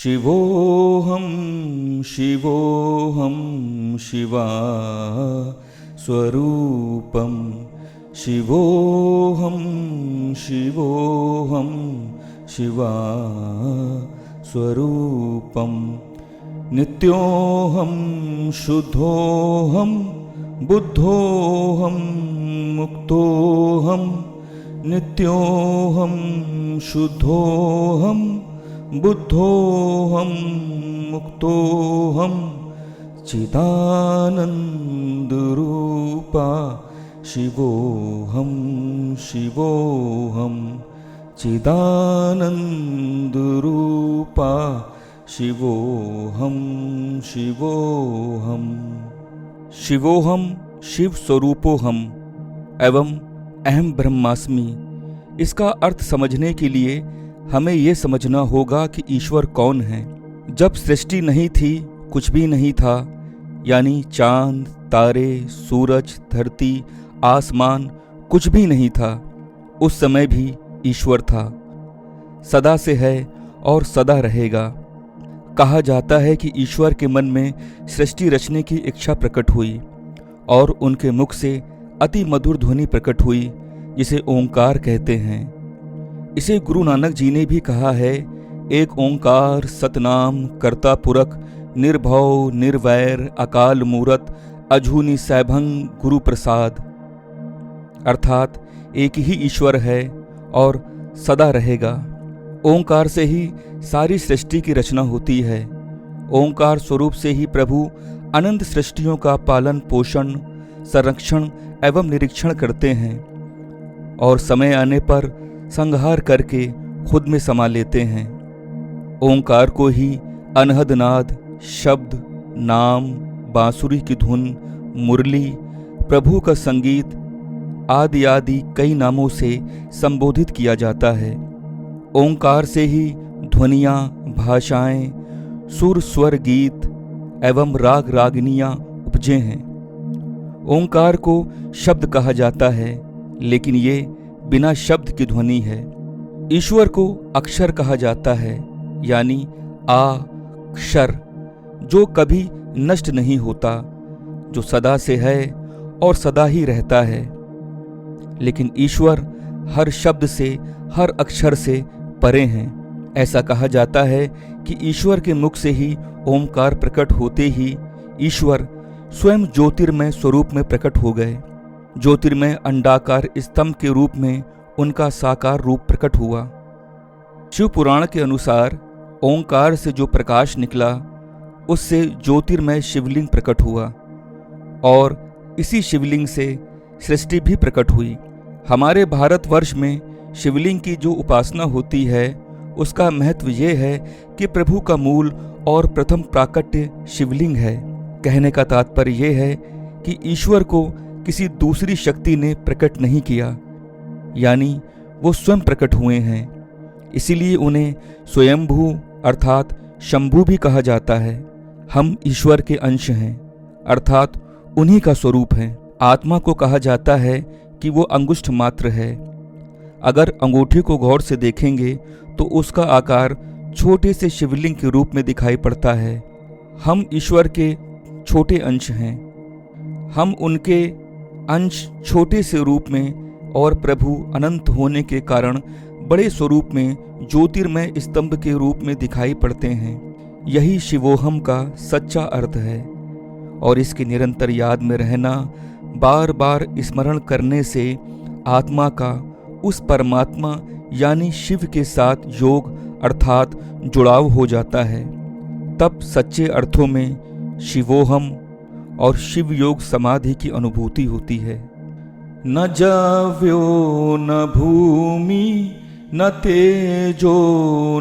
शिवोऽहं शिवोऽहं शिवा स्वरूपं शिवोऽहं शिवोऽहं शिवा स्वरूपं नित्योऽहं शुद्धोऽहं बुद्धोऽहं मुक्तोऽहं नित्योऽहं शुद्धोऽहं बुद्धोऽहं मुक्तोऽहं चिदानन्दरूपा शिवोऽहं शिवोऽहं चिदानन्दरूपा शिवोऽहं शिवोऽहं। शिवोऽहं शिव स्वरूपोऽहं एवं अहम ब्रह्मास्मि। इसका अर्थ समझने के लिए हमें ये समझना होगा कि ईश्वर कौन है। जब सृष्टि नहीं थी, कुछ भी नहीं था, यानी चांद, तारे, सूरज, धरती, आसमान कुछ भी नहीं था, उस समय भी ईश्वर था। सदा से है और सदा रहेगा। कहा जाता है कि ईश्वर के मन में सृष्टि रचने की इच्छा प्रकट हुई और उनके मुख से अति मधुर ध्वनि प्रकट हुई, जिसे ओंकार कहते हैं। इसे गुरु नानक जी ने भी कहा है, एक ओंकार सतनाम कर्ता पुरख निर्भव निर्वैर अकाल मूरत अजूनी सैभंग गुरु प्रसाद। अर्थात एक ही ईश्वर है और सदा रहेगा। ओंकार से ही सारी सृष्टि की रचना होती है। ओंकार स्वरूप से ही प्रभु अनंत सृष्टियों का पालन पोषण संरक्षण एवं निरीक्षण करते हैं और समय आने पर संहार करके खुद में समा लेते हैं। ओंकार को ही अनहद नाद, शब्द, नाम, बांसुरी की धुन, मुरली, प्रभु का संगीत आदि आदि कई नामों से संबोधित किया जाता है। ओंकार से ही ध्वनियाँ, भाषाएं, सुर स्वर गीत एवं राग रागिनियाँ उपजे हैं। ओंकार को शब्द कहा जाता है, लेकिन ये बिना शब्द की ध्वनि है। ईश्वर को अक्षर कहा जाता है, यानी अक्षर, जो कभी नष्ट नहीं होता, जो सदा से है और सदा ही रहता है। लेकिन ईश्वर हर शब्द से, हर अक्षर से परे हैं। ऐसा कहा जाता है कि ईश्वर के मुख से ही ओंकार प्रकट होते ही ईश्वर स्वयं ज्योतिर्मय स्वरूप में प्रकट हो गए। ज्योतिर्मय अंडाकार स्तंभ के रूप में उनका साकार रूप प्रकट हुआ। शिव पुराण के अनुसार ओंकार से जो प्रकाश निकला, उससे ज्योतिर्मय शिवलिंग प्रकट हुआ और इसी शिवलिंग से सृष्टि भी प्रकट हुई। हमारे भारतवर्ष में शिवलिंग की जो उपासना होती है, उसका महत्व ये है कि प्रभु का मूल और प्रथम प्राकट्य शिवलिंग है। कहने का तात्पर्य ये है कि ईश्वर को किसी दूसरी शक्ति ने प्रकट नहीं किया, यानी वो स्वयं प्रकट हुए हैं। इसीलिए उन्हें स्वयंभू अर्थात शंभू भी कहा जाता है। हम ईश्वर के अंश हैं, अर्थात उन्हीं का स्वरूप हैं। आत्मा को कहा जाता है कि वो अंगुष्ठ मात्र है। अगर अंगूठी को गौर से देखेंगे तो उसका आकार छोटे से शिवलिंग के रूप में दिखाई पड़ता है। हम ईश्वर के छोटे अंश हैं। हम उनके अंश छोटे से रूप में और प्रभु अनंत होने के कारण बड़े स्वरूप में ज्योतिर्मय स्तंभ के रूप में दिखाई पड़ते हैं। यही शिवोहम का सच्चा अर्थ है और इसकी निरंतर याद में रहना, बार बार स्मरण करने से आत्मा का उस परमात्मा यानी शिव के साथ योग अर्थात जुड़ाव हो जाता है। तब सच्चे अर्थों में शिवोहम और शिव योग समाधि की अनुभूति होती है। न जव्यो न भूमि न तेजो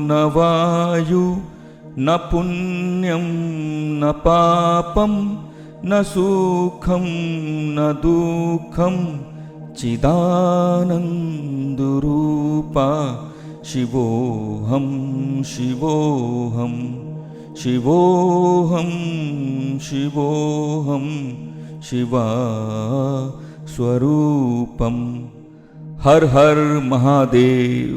न वायु न पुण्यम न पापम न सुखम न दुखम चिदानन्दरूपा शिवोऽहं शिवोऽहं शिवोऽहं शिवोऽहं शिवा स्वरूपम। हर हर महादेव।